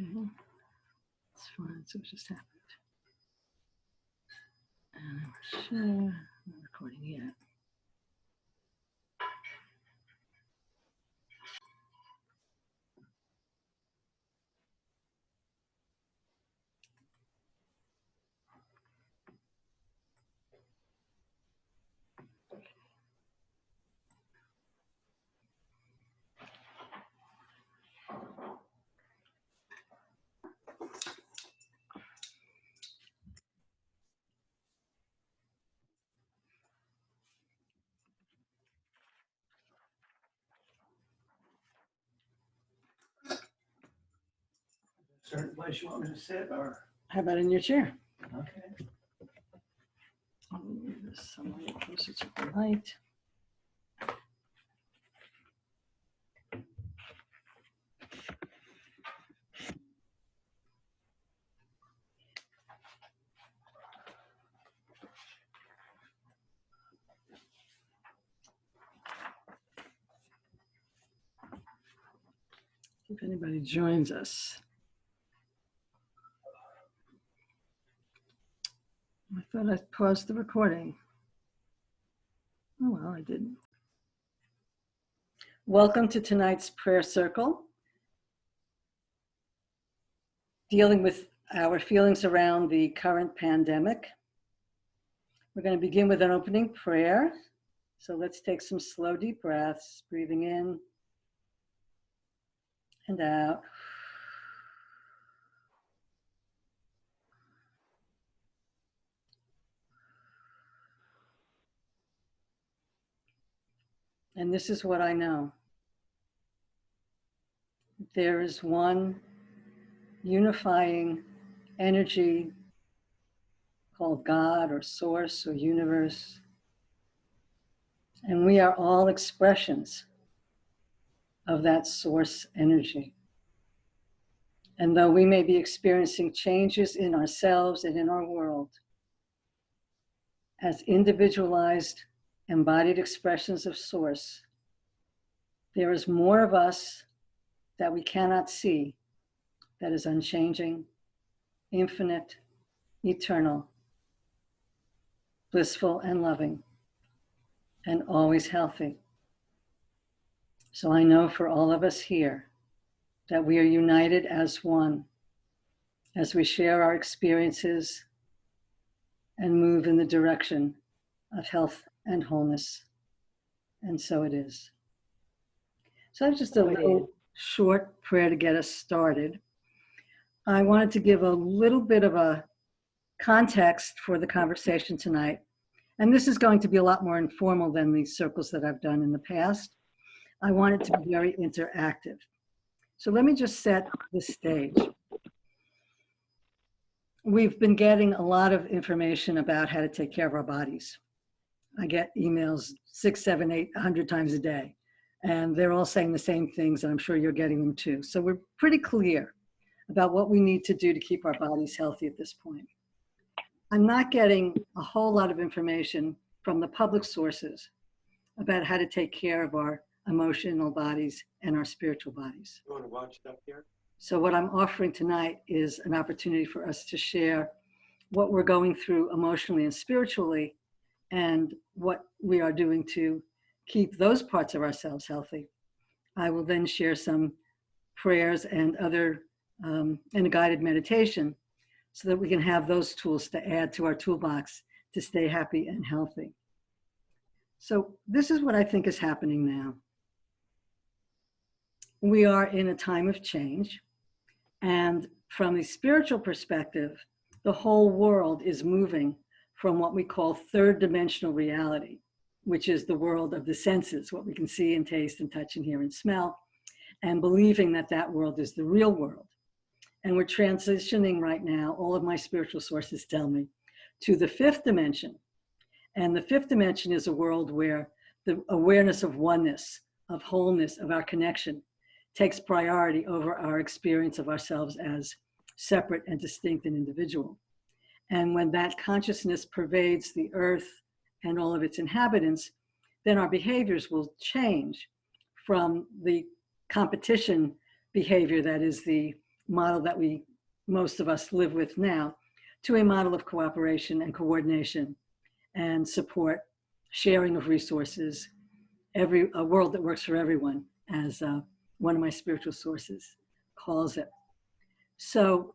Okay, that's fine. So it just happened. And I'm sure I'm not recording yet. Certain place you want me to sit, or? How about in your chair? Okay. I'll move this somewhere closer to the light. If anybody joins us. I thought I paused the recording. Oh, well, I didn't. Welcome to tonight's prayer circle, dealing with our feelings around the current pandemic. We're going to begin with an opening prayer. So let's take some slow, deep breaths, breathing in and out. And this is what I know. There is one unifying energy called God or Source or Universe. And we are all expressions of that Source energy. And though we may be experiencing changes in ourselves and in our world, as individualized, embodied expressions of Source, there is more of us that we cannot see that is unchanging, infinite, eternal, blissful and loving, and always healthy. So I know for all of us here that we are united as one, as we share our experiences and move in the direction of health and wholeness. And so it is. So that's just a little short prayer to get us started. I wanted to give a little bit of a context for the conversation tonight. And this is going to be a lot more informal than the circles that I've done in the past. I want it to be very interactive. So let me just set the stage. We've been getting a lot of information about how to take care of our bodies. I get emails 6, 7, 8, 100 times a day, and they're all saying the same things, and I'm sure you're getting them too. So we're pretty clear about what we need to do to keep our bodies healthy at this point. I'm not getting a whole lot of information from the public sources about how to take care of our emotional bodies and our spiritual bodies. You want to watch stuff here? So what I'm offering tonight is an opportunity for us to share what we're going through emotionally and spiritually, and what we are doing to keep those parts of ourselves healthy. I will then share some prayers and other and a guided meditation so that we can have those tools to add to our toolbox to stay happy and healthy. So this is what I think is happening now. We are in a time of change, and from a spiritual perspective, the whole world is moving from what we call third dimensional reality, which is the world of the senses, what we can see and taste and touch and hear and smell, and believing that that world is the real world. And we're transitioning right now, all of my spiritual sources tell me, to the fifth dimension. And the fifth dimension is a world where the awareness of oneness, of wholeness, of our connection takes priority over our experience of ourselves as separate and distinct and individual. And when that consciousness pervades the earth and all of its inhabitants, then our behaviors will change from the competition behavior that is the model that most of us live with now, to a model of cooperation and coordination and support, sharing of resources, a world that works for everyone, as one of my spiritual sources calls it. So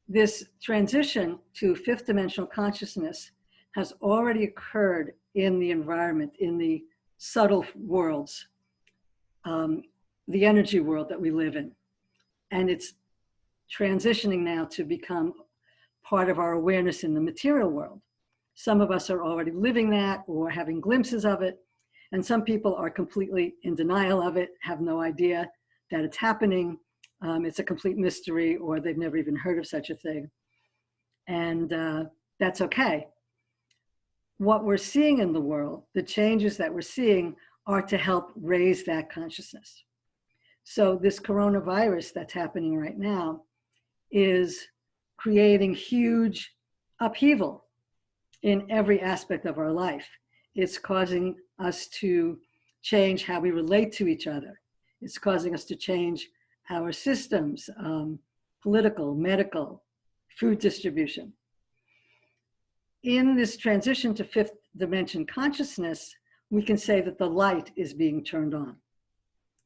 this transition to fifth dimensional consciousness has already occurred in the environment, in the subtle worlds, the energy world that we live in. And it's transitioning now to become part of our awareness in the material world. Some of us are already living that or having glimpses of it. And some people are completely in denial of it, have no idea that it's happening. It's a complete mystery, or they've never even heard of such a thing. And that's okay. What we're seeing in the world, the changes that we're seeing, are to help raise that consciousness. So this coronavirus that's happening right now is creating huge upheaval in every aspect of our life. It's causing us to change how we relate to each other. It's causing us to change our systems, political, medical, food distribution. In this transition to fifth dimension consciousness, we can say that the light is being turned on.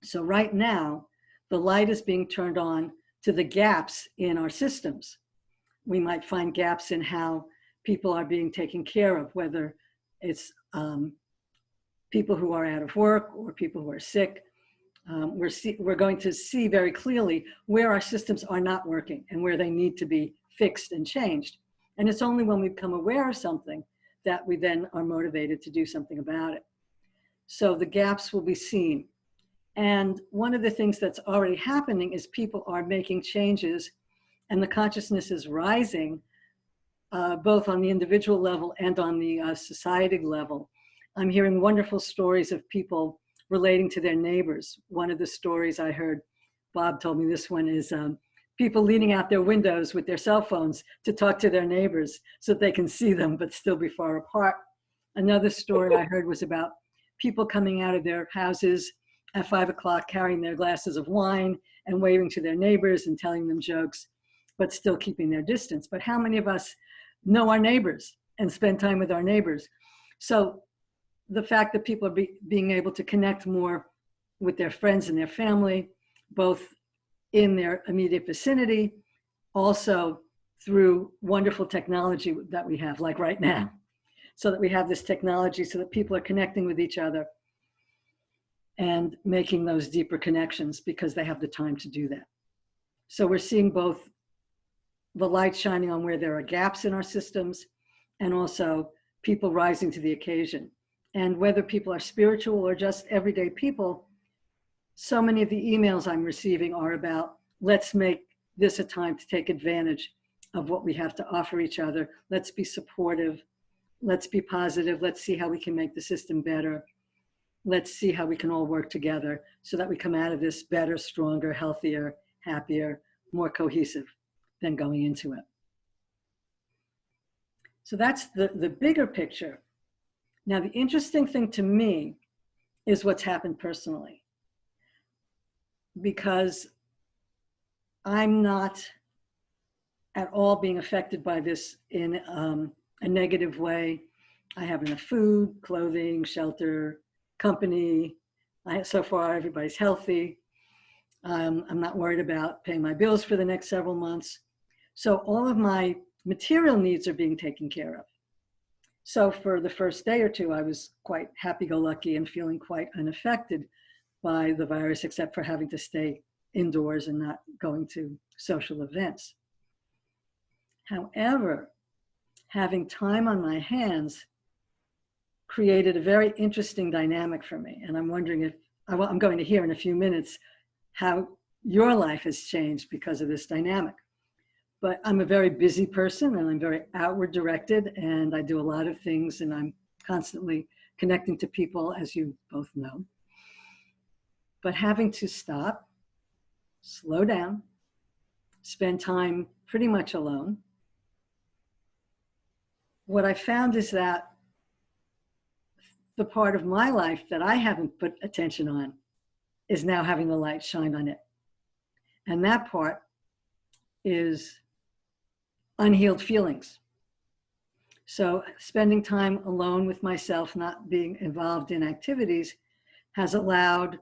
So right now, the light is being turned on to the gaps in our systems. We might find gaps in how people are being taken care of, whether it's people who are out of work or people who are sick. We're going to see very clearly where our systems are not working and where they need to be fixed and changed. And it's only when we become aware of something that we then are motivated to do something about it. So the gaps will be seen. And one of the things that's already happening is people are making changes and the consciousness is rising, both on the individual level and on the society level. I'm hearing wonderful stories of people relating to their neighbors. One of the stories I heard, Bob told me this one, is people leaning out their windows with their cell phones to talk to their neighbors so that they can see them but still be far apart. Another story I heard was about people coming out of their houses at 5 o'clock carrying their glasses of wine and waving to their neighbors and telling them jokes, but still keeping their distance. But how many of us know our neighbors and spend time with our neighbors? So the fact that people are being able to connect more with their friends and their family, both in their immediate vicinity, also through wonderful technology that we have, like right now. So that we have this technology so that people are connecting with each other and making those deeper connections because they have the time to do that. So we're seeing both the light shining on where there are gaps in our systems and also people rising to the occasion. And whether people are spiritual or just everyday people, so many of the emails I'm receiving are about, let's make this a time to take advantage of what we have to offer each other. Let's be supportive. Let's be positive. Let's see how we can make the system better. Let's see how we can all work together so that we come out of this better, stronger, healthier, happier, more cohesive than going into it. So that's the bigger picture. Now, the interesting thing to me is what's happened personally, because I'm not at all being affected by this in a negative way. I have enough food, clothing, shelter, company. So far, everybody's healthy. I'm not worried about paying my bills for the next several months. So all of my material needs are being taken care of. So for the first day or two, I was quite happy-go-lucky and feeling quite unaffected by the virus, except for having to stay indoors and not going to social events. However, having time on my hands created a very interesting dynamic for me. And I'm wondering if, I'm going to hear in a few minutes how your life has changed because of this dynamic. But I'm a very busy person and I'm very outward directed and I do a lot of things and I'm constantly connecting to people, as you both know. But having to stop, slow down, spend time pretty much alone. What I found is that the part of my life that I haven't put attention on is now having the light shine on it. And that part is unhealed feelings. So spending time alone with myself, not being involved in activities, has allowed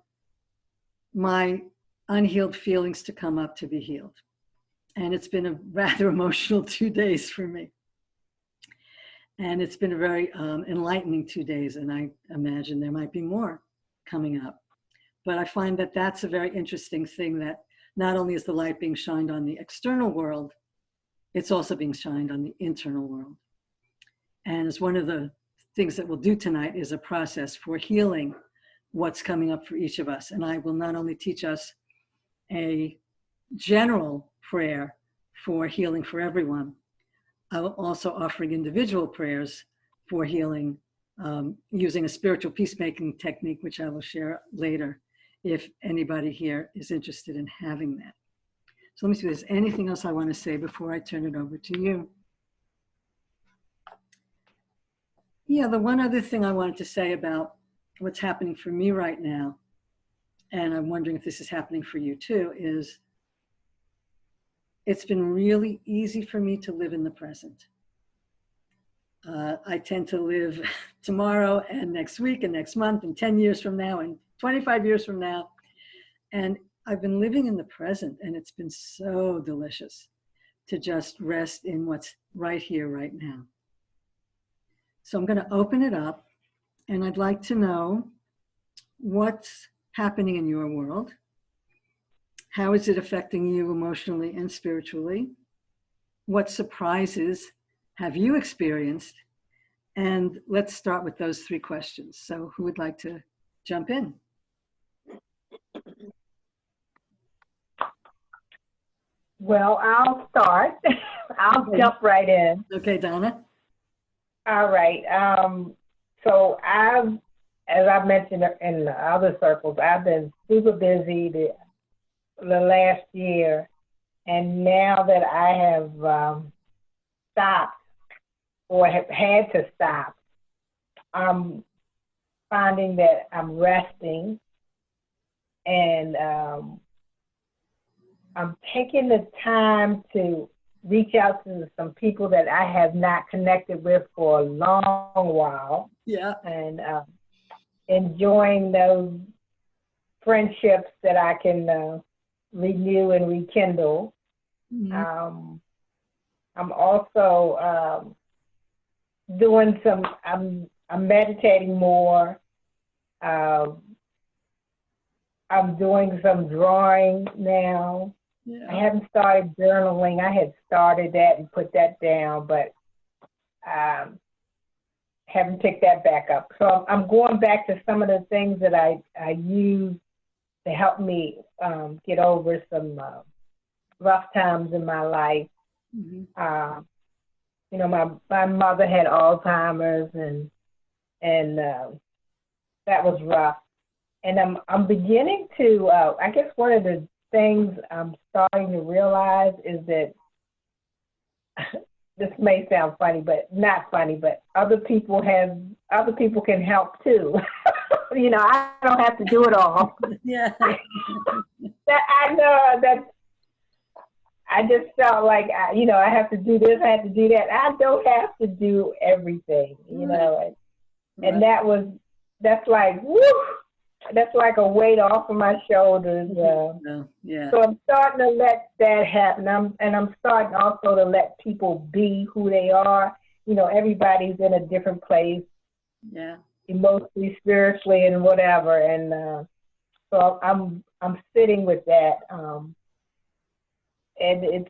my unhealed feelings to come up to be healed. And it's been a rather emotional 2 days for me. And it's been a very enlightening 2 days. And I imagine there might be more coming up. But I find that that's a very interesting thing, that not only is the light being shined on the external world, it's also being shined on the internal world. And as one of the things that we'll do tonight is a process for healing what's coming up for each of us. And I will not only teach us a general prayer for healing for everyone, I will also offering individual prayers for healing using a spiritual peacemaking technique, which I will share later if anybody here is interested in having that. So let me see if there's anything else I want to say before I turn it over to you. Yeah, the one other thing I wanted to say about what's happening for me right now, and I'm wondering if this is happening for you too, is it's been really easy for me to live in the present. I tend to live tomorrow and next week and next month and 10 years from now and 25 years from now. And I've been living in the present, and it's been so delicious to just rest in what's right here, right now. So I'm going to open it up, and I'd like to know what's happening in your world. How is it affecting you emotionally and spiritually? What surprises have you experienced? And let's start with those 3 questions. So who would like to jump in? Well, I'll start. I'll jump right in. Okay, Donna. All right. So as I've mentioned in the other circles, I've been super busy the last year. And now that I have stopped or have had to stop, I'm finding that I'm resting, and I'm taking the time to reach out to some people that I have not connected with for a long while. Yeah. And enjoying those friendships that I can renew and rekindle. Mm-hmm. I'm also doing I'm meditating more. I'm doing some drawing now. Yeah. I haven't started journaling. I had started that and put that down, but haven't picked that back up. So I'm going back to some of the things that I use to help me get over some rough times in my life. Mm-hmm. You know, my mother had Alzheimer's, and that was rough. And I'm beginning to, I guess one of the things I'm starting to realize is that, this may sound funny, but not funny, but other people can help too. You know, I don't have to do it all. Yeah. I know that I just felt like, I have to do this, I have to do that. I don't have to do everything, you know. And that's like, woo! That's like a weight off of my shoulders. Yeah. So I'm starting to let that happen. I'm starting also to let people be who they are. You know, everybody's in a different place. Yeah. Emotionally, spiritually, and whatever. And so I'm sitting with that. And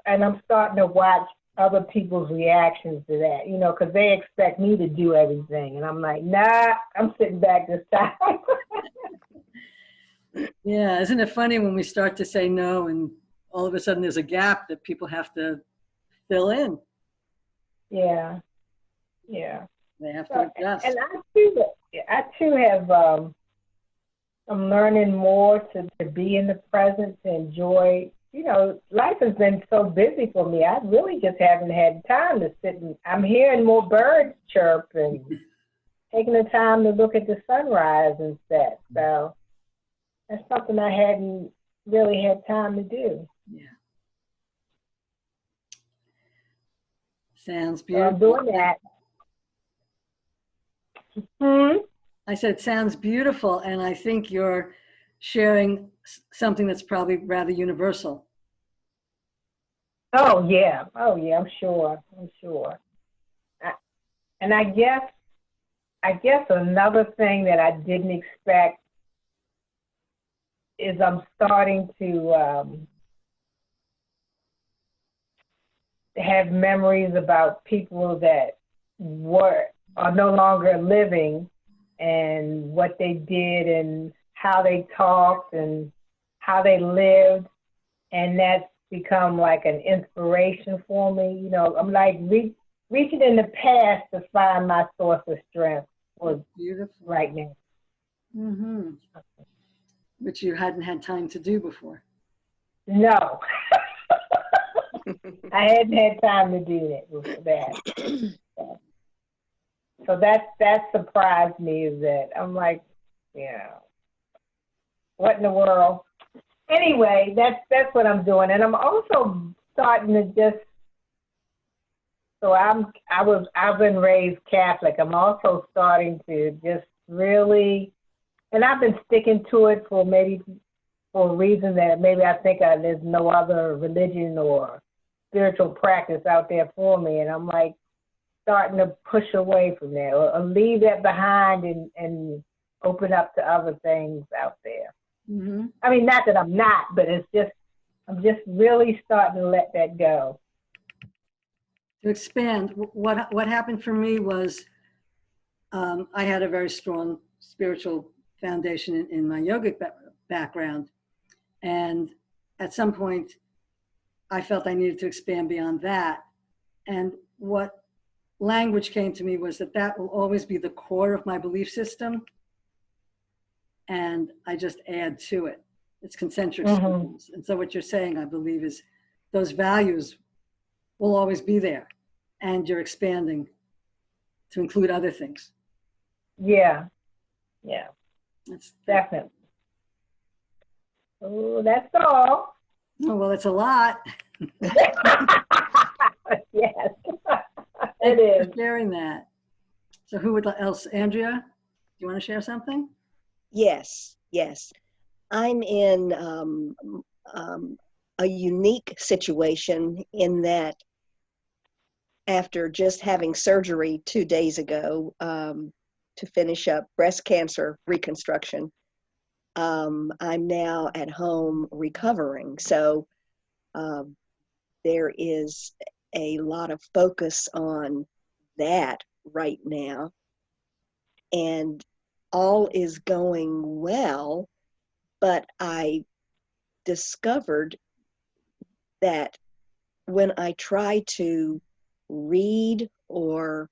and I'm starting to watch other people's reactions to that, you know, because they expect me to do everything. And I'm like, nah, I'm sitting back this time. Yeah, isn't it funny when we start to say no and all of a sudden there's a gap that people have to fill in? Yeah. They have to adjust. And I too have, I'm learning more to be in the present, to enjoy. You know, life has been so busy for me. I really just haven't had time to sit and I'm hearing more birds chirp and taking the time to look at the sunrise and set. So that's something I hadn't really had time to do. Yeah. Sounds So I'm beautiful. doing that. Hmm? I said, it sounds beautiful. And I think you're sharing something that's probably rather universal. Oh yeah, I'm sure. I, and I guess another thing that I didn't expect is I'm starting to have memories about people that are no longer living, and what they did and how they talked and how they lived, and that's become like an inspiration for me. You know, I'm like reaching in the past to find my source of strength for Beautiful. right now. Mm-hmm. Which you hadn't had time to do before. No. I hadn't had time to do that. So that surprised me, is that I'm like, what in the world? Anyway, that's what I'm doing, and I'm also starting to just. So I've been raised Catholic. I'm also starting to just really, and I've been sticking to it for a reason that maybe I think there's no other religion or spiritual practice out there for me, and I'm like starting to push away from that, or leave that behind, and open up to other things out there. Mm-hmm. I mean, not that I'm not, but I'm just really starting to let that go. To expand, what happened for me was I had a very strong spiritual foundation in my yogic background. And at some point, I felt I needed to expand beyond that. And what language came to me was that will always be the core of my belief system. And I just add to it. It's concentric circles. And so what you're saying, I believe, is those values will always be there. And you're expanding to include other things. Yeah. That's Definitely. Oh, that's all. Oh, well, it's a lot. Yes, Thank it you is. for sharing that. So who else? Andrea, do you want to share something? Yes. I'm in a unique situation in that after just having surgery 2 days ago to finish up breast cancer reconstruction, I'm now at home recovering. So there is a lot of focus on that right now. And all is going well, but I discovered that when I try to read or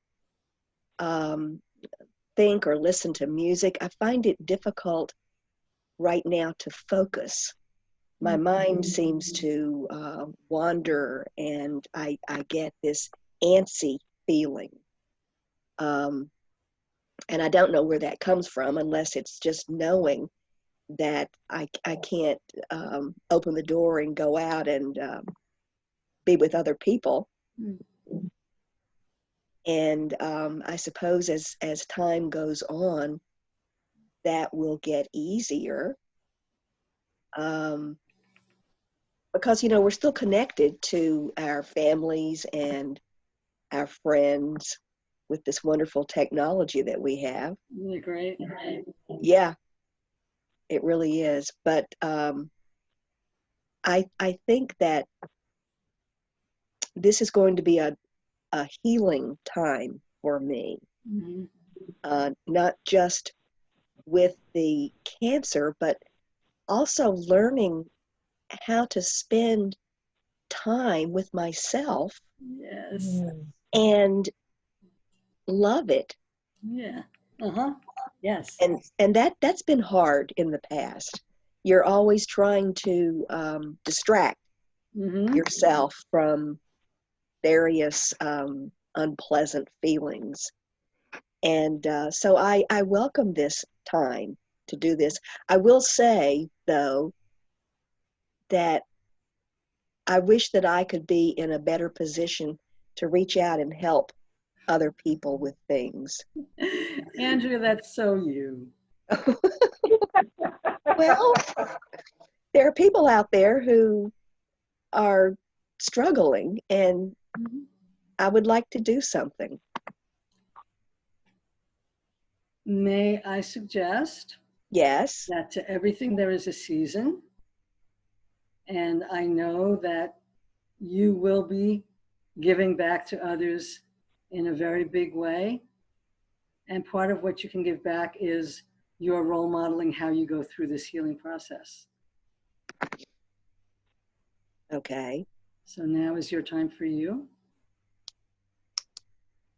think or listen to music, I find it difficult right now to focus. My mind seems to wander, and I get this antsy feeling. And I don't know where that comes from, unless it's just knowing that I can't open the door and go out and be with other people. And I suppose as time goes on, that will get easier. Because, we're still connected to our families and our friends with this wonderful technology that we have. Really great. Yeah, it really is. But I think that this is going to be a healing time for me. Not just with the cancer, but also learning how to spend time with myself. Yes. And love it. Yeah. Yes. And that's been hard in the past. You're always trying to distract yourself from various unpleasant feelings. And so I welcome this time to do this. I will say, though, that I wish that I could be in a better position to reach out and help other people with things. Andrea, that's so you. Well, there are people out there who are struggling, and I would like to do something. May I suggest Yes. that to everything there is a season. And I know that you will be giving back to others in a very big way. And part of what you can give back is your role modeling how you go through this healing process. Okay. So now is your time for you.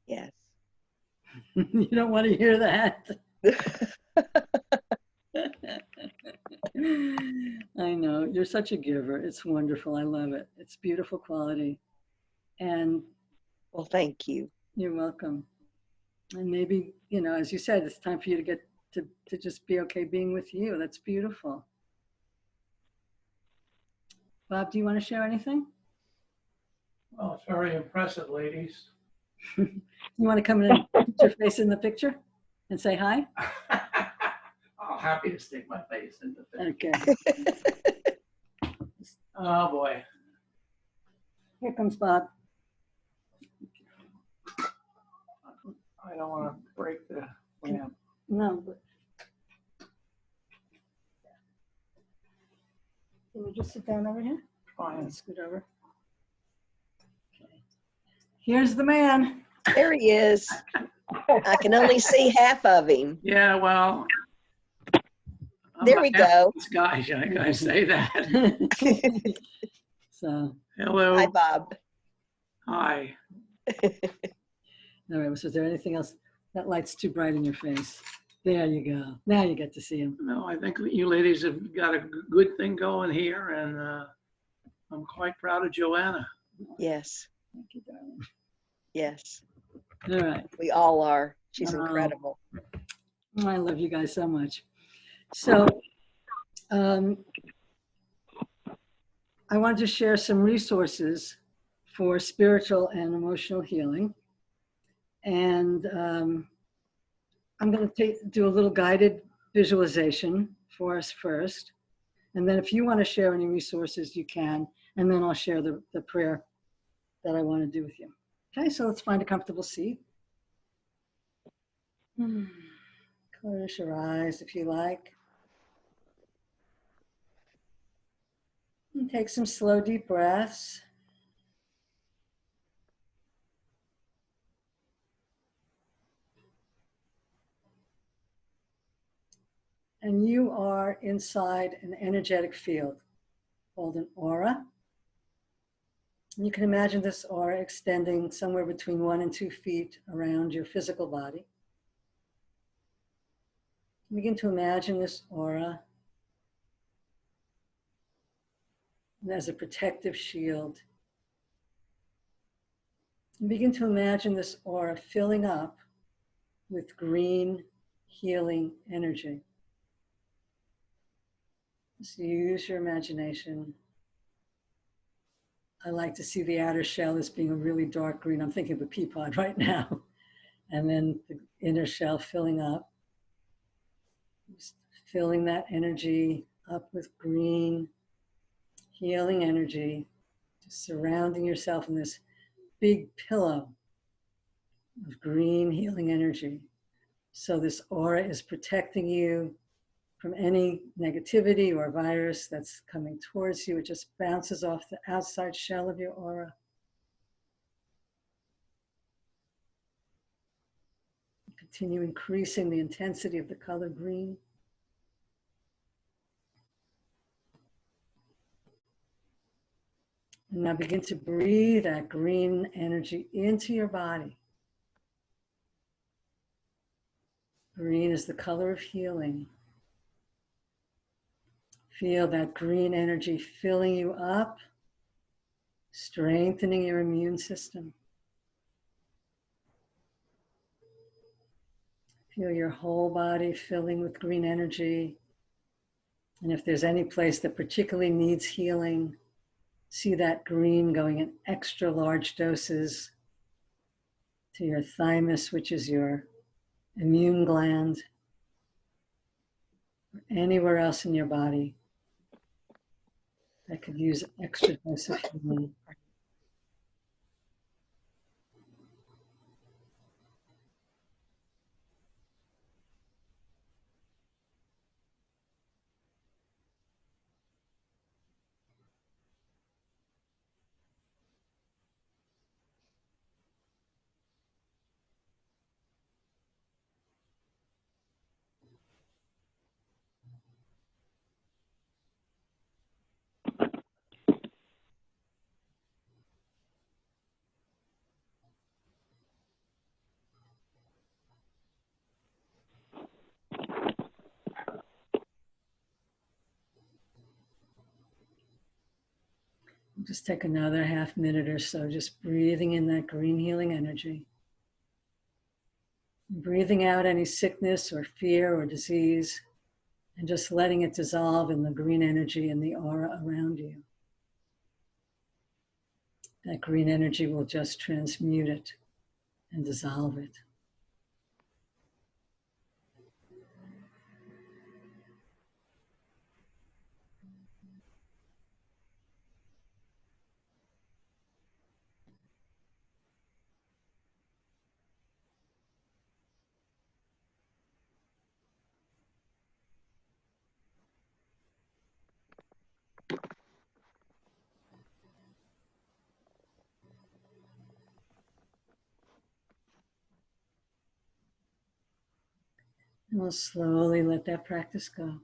Yes. You don't want to hear that. I know, you're such a giver. It's wonderful. I love it. It's beautiful quality. And Well, thank you. you're welcome. And maybe, you know, as you said, it's time for you to get to just be okay being with you. That's beautiful. Bob, do you want to share anything? Well, it's very impressive, ladies. You want to come in and put your face in the picture and say hi? I'm happy to stick my face in the thing. Okay. Oh, boy. Here comes Bob. I don't want to break the lamp. No. But can you just sit down over here? Fine. Scoot over. Okay. Here's the man. There he is. I can only see half of him. Yeah, well. I'm There a we half go. This guy, can I say that? So, Hello. Hi, Bob. Hi. all right. So is there anything else? That light's too bright in your face. There you go. Now you get to see him. No, I think you ladies have got a good thing going here, and I'm quite proud of Joanna. Yes. Thank you, darling. Yes. All right. We all are. She's Wow. incredible. I love you guys so much. So I wanted to share some resources for spiritual and emotional healing. And I'm going to do a little guided visualization for us first. And then if you want to share any resources, you can. And then I'll share the prayer that I want to do with you. Okay, so let's find a comfortable seat. Close your eyes if you like. And take some slow, deep breaths. And you are inside an energetic field called an aura. And you can imagine this aura extending somewhere between 1 and 2 feet around your physical body. Begin to imagine this aura as a protective shield. And begin to imagine this aura filling up with green healing energy. So use your imagination. I like to see the outer shell as being a really dark green. I'm thinking of a pea pod right now. And then the inner shell filling up. Just filling that energy up with green healing energy. Just surrounding yourself in this big pillow of green healing energy. So this aura is protecting you from any negativity or virus that's coming towards you. It just bounces off the outside shell of your aura. Continue increasing the intensity of the color green. And now begin to breathe that green energy into your body. Green is the color of healing. Feel that green energy filling you up, strengthening your immune system. Feel your whole body filling with green energy, And if there's any place that particularly needs healing, see that green going in extra large doses to your thymus, which is your immune gland, or anywhere else in your body that could use extra dose of healing. Just take another half minute or so, just breathing in that green healing energy. Breathing out any sickness or fear or disease, and just letting it dissolve in the green energy and the aura around you. That green energy will just transmute it and dissolve it. And we'll slowly let that practice go.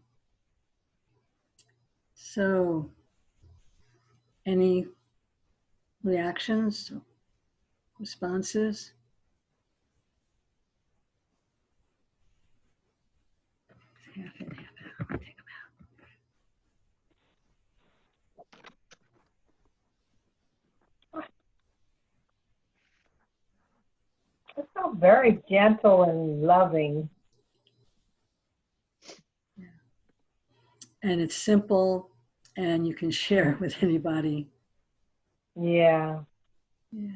So, any reactions, responses? Half in, half out. Take them It's so very gentle and loving. out. And it's simple, and you can share it with anybody. Yeah. Yeah.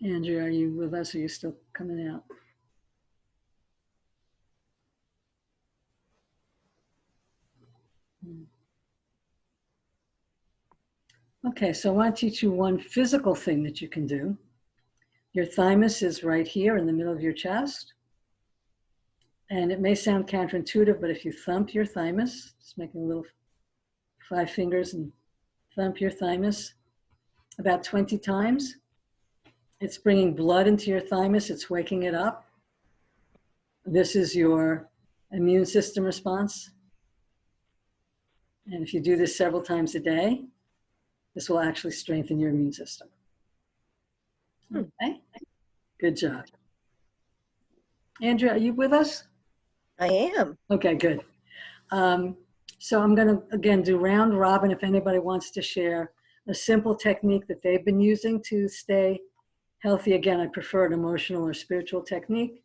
Andrew, are you with us? Or are you still coming out? Okay, so I want to teach you one physical thing that you can do. Your thymus is right here in the middle of your chest. And it may sound counterintuitive, but if you thump your thymus, just making a little 5 fingers and thump your thymus about 20 times, it's bringing blood into your thymus, it's waking it up. This is your immune system response. And if you do this several times a day, this will actually strengthen your immune system. Okay, good job. Andrea, are you with us? I am. Okay, good. So I'm going to, again, do round robin if anybody wants to share a simple technique that they've been using to stay healthy. Again, I prefer an emotional or spiritual technique.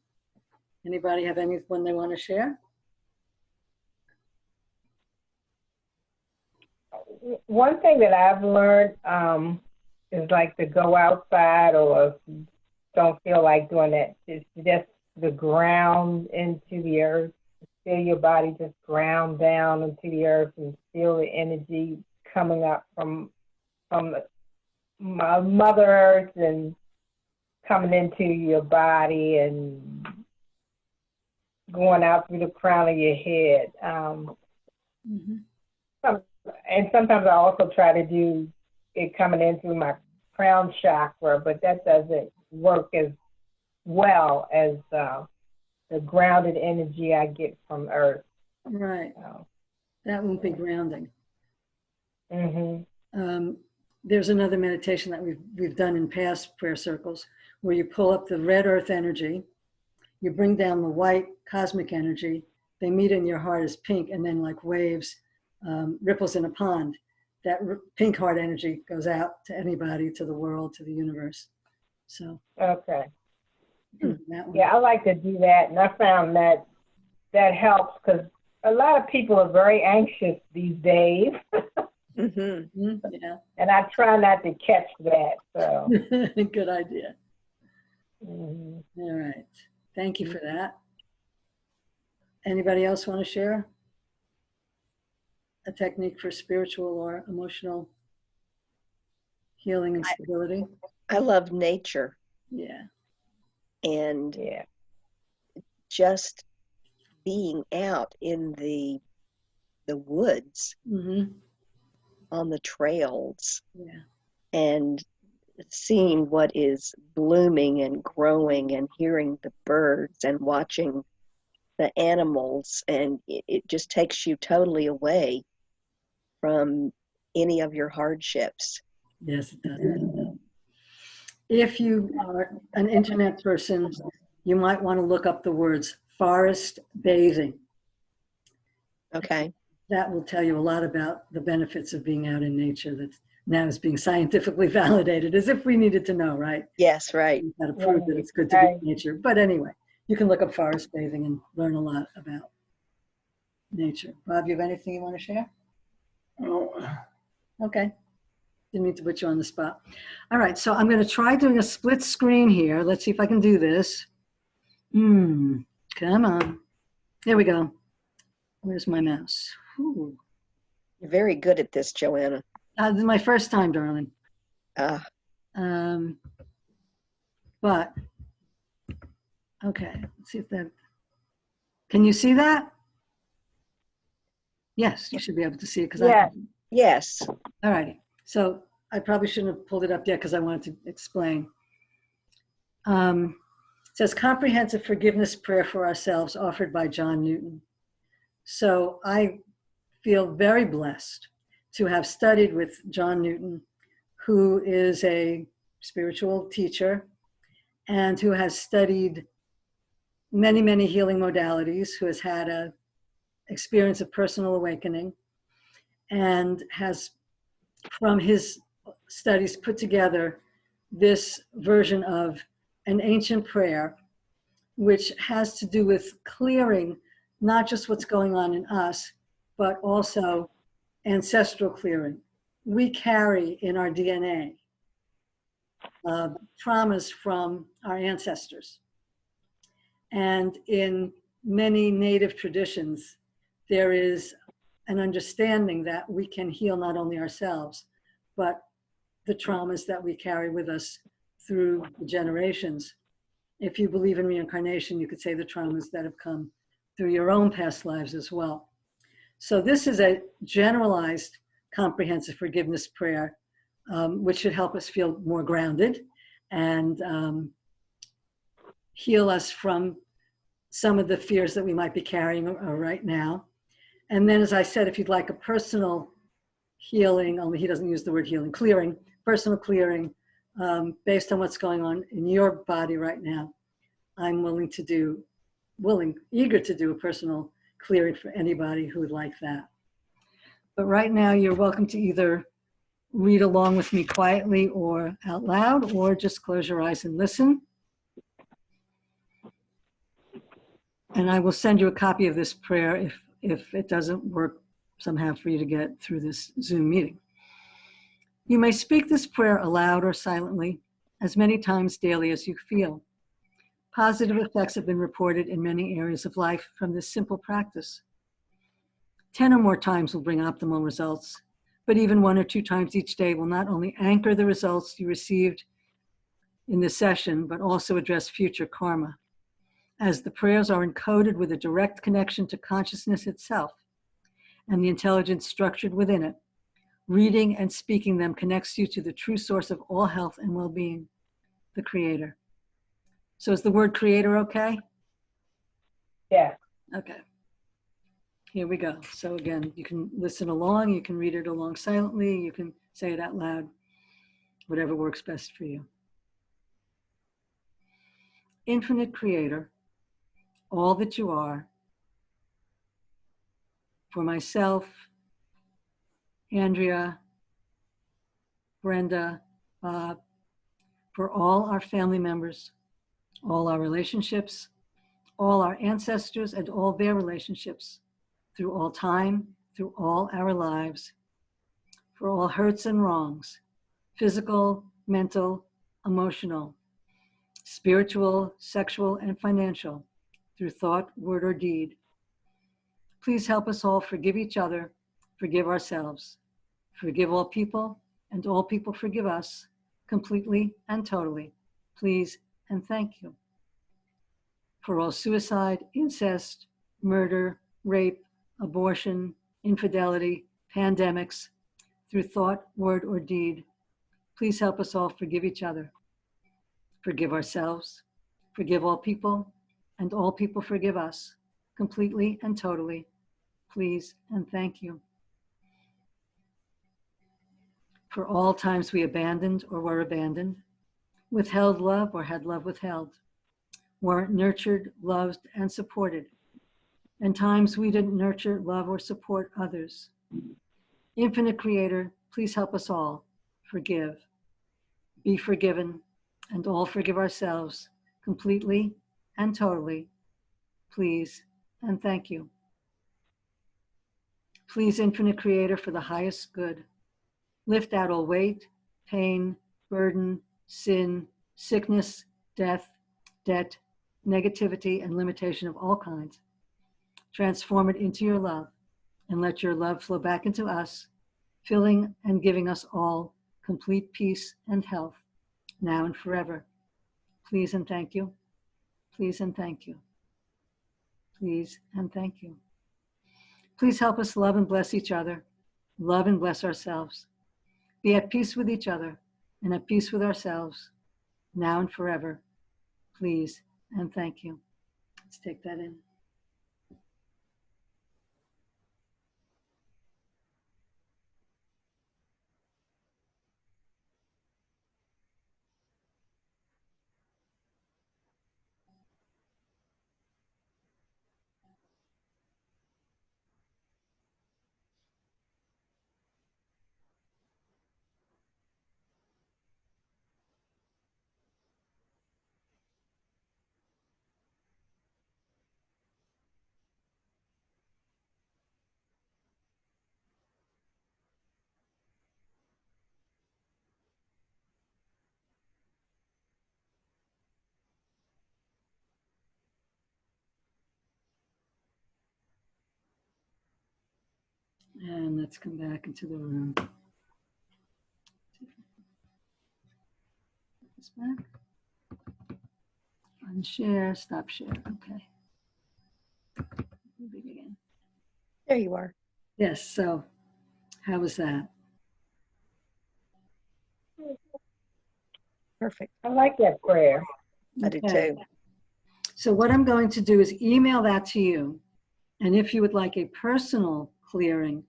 Anybody have anyone they want to share? One thing that I've learned is like to go outside, or if you don't feel like doing that, it's just the ground into the earth. Feel your body just ground down into the earth and feel the energy coming up from my Mother Earth and coming into your body and going out through the crown of your head. And sometimes I also try to do it coming in through my crown chakra, but that doesn't work as well as the grounded energy I get from Earth. Right. So. That won't be grounding. Mm-hmm. There's another meditation that we've done in past prayer circles where you pull up the red earth energy, you bring down the white cosmic energy, they meet in your heart as pink, and then like waves, ripples in a pond. That pink heart energy goes out to anybody, to the world, to the universe. So Okay. that one. Yeah, I like to do that, and I found that that helps because a lot of people are very anxious these days, Mm-hmm. Yeah. and I try not to catch that. So, Good idea. mhm. All right. Thank you for that. Anybody else want to share a technique for spiritual or emotional healing and stability? I love nature Yeah. and Yeah, just being out in the woods Mm-hmm. on the trails Yeah. and seeing what is blooming and growing and hearing the birds and watching the animals, and it just takes you totally away from any of your hardships. Yes, it does. If you are an internet person, you might want to look up the words forest bathing. Okay. That will tell you a lot about the benefits of being out in nature that now is being scientifically validated, as if we needed to know, right? Yes, right. We've got to prove that it's good to be right. in nature. But anyway, you can look up forest bathing and learn a lot about nature. Bob, you have anything you want to share? Oh, Okay. Didn't mean to put you on the spot. All right, so I'm going to try doing a split screen here. Let's see if I can do this. Come on. There we go. Where's my mouse? Ooh. You're very good at this, Joanna. This is my first time, darling. Uh, But, okay, let's see if that, can you see that? Yes, you should be able to see it because Yeah. yes. All righty. So I probably shouldn't have pulled it up yet because I wanted to explain. It says comprehensive forgiveness prayer for ourselves offered by John Newton. So I feel very blessed to have studied with John Newton, who is a spiritual teacher and who has studied many, many healing modalities, who has had an experience of personal awakening and has, from his studies, put together this version of an ancient prayer, which has to do with clearing not just what's going on in us, but also ancestral clearing. We carry in our DNA traumas from our ancestors. And in many native traditions, there is an understanding that we can heal not only ourselves, but the traumas that we carry with us through the generations. If you believe in reincarnation, you could say the traumas that have come through your own past lives as well. So this is a generalized comprehensive forgiveness prayer, which should help us feel more grounded and heal us from some of the fears that we might be carrying right now. And then, as I said, if you'd like a personal healing, only he doesn't use the word healing, clearing, personal clearing, based on what's going on in your body right now, I'm eager to do a personal clearing for anybody who would like that. But right now, you're welcome to either read along with me quietly or out loud, or just close your eyes and listen. And I will send you a copy of this prayer if it doesn't work somehow for you to get through this Zoom meeting. You may speak this prayer aloud or silently as many times daily as you feel. Positive effects have been reported in many areas of life from this simple practice. 10 or more times will bring optimal results, but even 1 or 2 times each day will not only anchor the results you received in this session, but also address future karma, as the prayers are encoded with a direct connection to consciousness itself and the intelligence structured within it. Reading and speaking them connects you to the true source of all health and well-being, the Creator. So is the word Creator okay? Yeah. Okay. Here we go. So again, you can listen along, you can read it along silently, you can say it out loud, whatever works best for you. Infinite Creator, all that you are, for myself, Andrea, Brenda, Bob, for all our family members, all our relationships, all our ancestors and all their relationships through all time, through all our lives, for all hurts and wrongs, physical, mental, emotional, spiritual, sexual, and financial, through thought, word, or deed. Please help us all forgive each other, forgive ourselves, forgive all people, and all people forgive us, completely and totally. Please and thank you. For all suicide, incest, murder, rape, abortion, infidelity, pandemics, through thought, word, or deed, please help us all forgive each other, forgive ourselves, forgive all people, and all people forgive us, completely and totally. Please and thank you. For all times we abandoned or were abandoned, withheld love or had love withheld, weren't nurtured, loved, and supported, and times we didn't nurture, love, or support others. Infinite Creator, please help us all forgive, be forgiven, and all forgive ourselves completely and totally. Please and thank you. Please, Infinite Creator, for the highest good, lift out all weight, pain, burden, sin, sickness, death, debt, negativity, and limitation of all kinds. Transform it into your love, and let your love flow back into us, filling and giving us all complete peace and health, now and forever. Please and thank you. Please and thank you. Please and thank you. Please help us love and bless each other, love and bless ourselves, be at peace with each other and at peace with ourselves, now and forever. Please and thank you. Let's take that in. And let's come back into the room. This back. Unshare, stop share. Okay. Moving again. There you are. Yes, so how was that? Perfect. I like that prayer. I do Okay. too. So what I'm going to do is email that to you. And if you would like a personal clearing,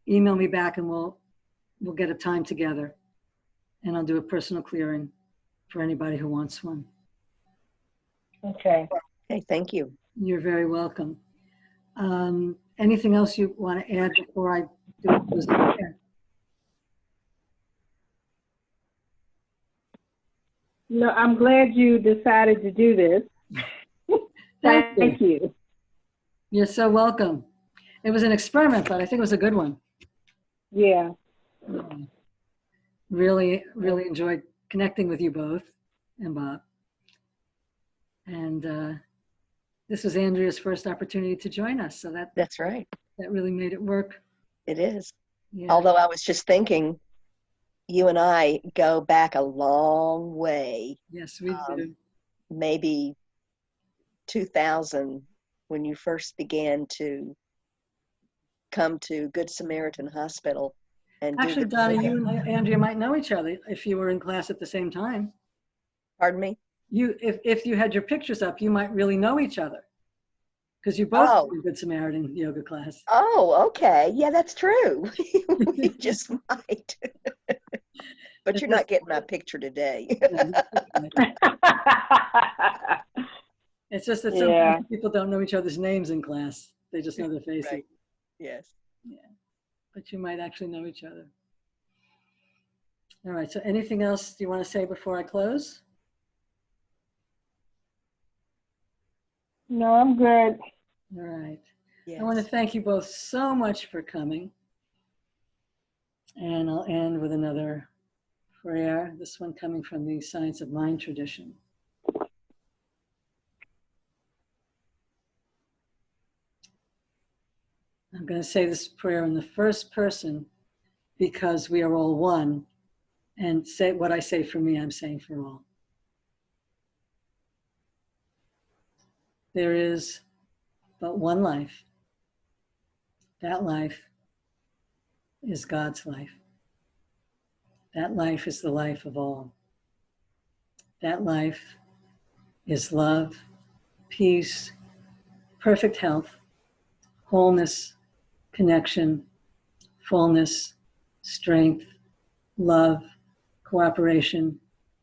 email me back and we'll get a time together. And I'll do a personal clearing for anybody who wants one. Okay. Okay, thank you. You're very welcome. Anything else you want to add before I do it? No, I'm glad you decided to do this. Thank you. you. You're so welcome. It was an experiment, but I think it was a good one. Yeah. Really, really enjoyed connecting with you both and Bob. And this was Andrea's first opportunity to join us. So That's right. that really made it work. It is. Yeah. Although I was just thinking, you and I go back a long way. Yes, we do. Maybe 2000, when you first began to come to Good Samaritan Hospital. And Actually, Donna, you and Andrea might know each other if you were in class at the same time. Pardon me? If you had your pictures up, you might really know each other because you both Oh. in Good Samaritan yoga class. Oh, okay. Yeah, that's true. You just might. But you're not getting my picture today. It's just that Yeah. sometimes people don't know each other's names in class. They just know their faces. Right. Yes. Yeah, but you might actually know each other. All right, so anything else you want to say before I close? No, I'm good. All right. Yes. I want to thank you both so much for coming. And I'll end with another prayer, this one coming from the Science of Mind tradition. I'm going to say this prayer in the first person because we are all one. And say what I say for me, I'm saying for all. There is but one life. That life is God's life. That life is the life of all. That life is love, peace, perfect health, wholeness, connection, fullness, strength, love, cooperation,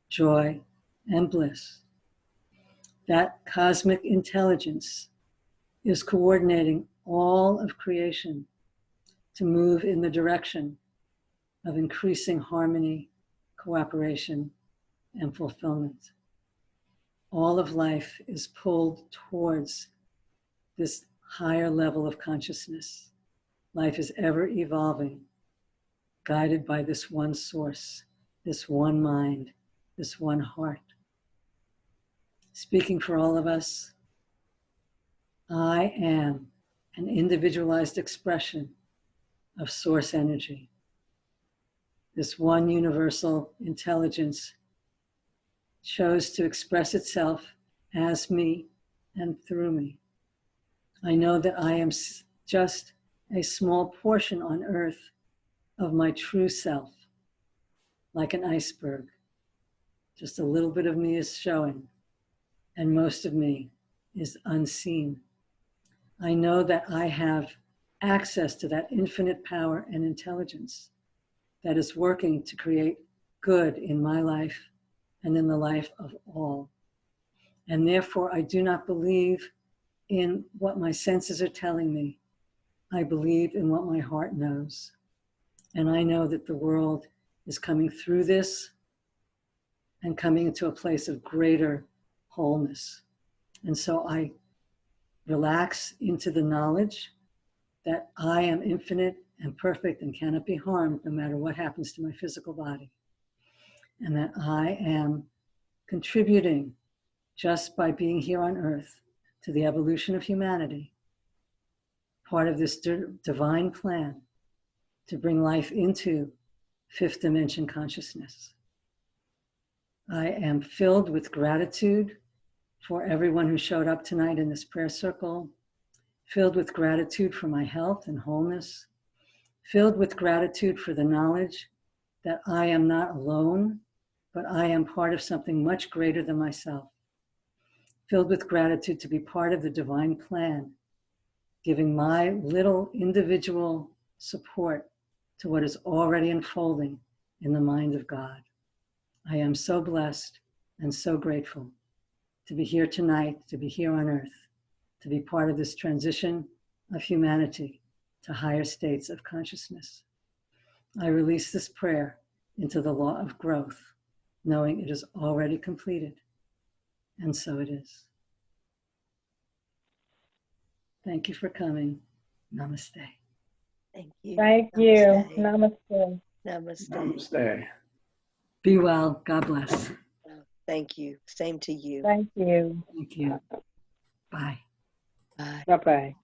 joy, and bliss. That cosmic intelligence is coordinating all of creation to move in the direction of increasing harmony, cooperation, and fulfillment. All of life is pulled towards this higher level of consciousness. Life is ever evolving, guided by this one source, this one mind, this one heart. Speaking for all of us, I am an individualized expression of source energy. This one universal intelligence chose to express itself as me and through me. I know that I am just a small portion on earth of my true self, like an iceberg. Just a little bit of me is showing, and most of me is unseen. I know that I have access to that infinite power and intelligence that is working to create good in my life and in the life of all. And therefore, I do not believe in what my senses are telling me. I believe in what my heart knows. And I know that the world is coming through this and coming into a place of greater wholeness. And so I relax into the knowledge that I am infinite and perfect and cannot be harmed no matter what happens to my physical body. And that I am contributing just by being here on earth to the evolution of humanity, part of this divine plan to bring life into fifth dimension consciousness. I am filled with gratitude for everyone who showed up tonight in this prayer circle, filled with gratitude for my health and wholeness, filled with gratitude for the knowledge that I am not alone, but I am part of something much greater than myself, filled with gratitude to be part of the divine plan, giving my little individual support to what is already unfolding in the mind of God. I am so blessed and so grateful to be here tonight, to be here on earth, to be part of this transition of humanity to higher states of consciousness. I release this prayer into the law of growth, knowing it is already completed, and so it is. Thank you for coming. Namaste. Thank you. Thank you. Namaste. Namaste. Namaste. Namaste. Be well. God bless. Thank you. Same to you. Thank you. Thank you. Bye. Bye. Bye-bye.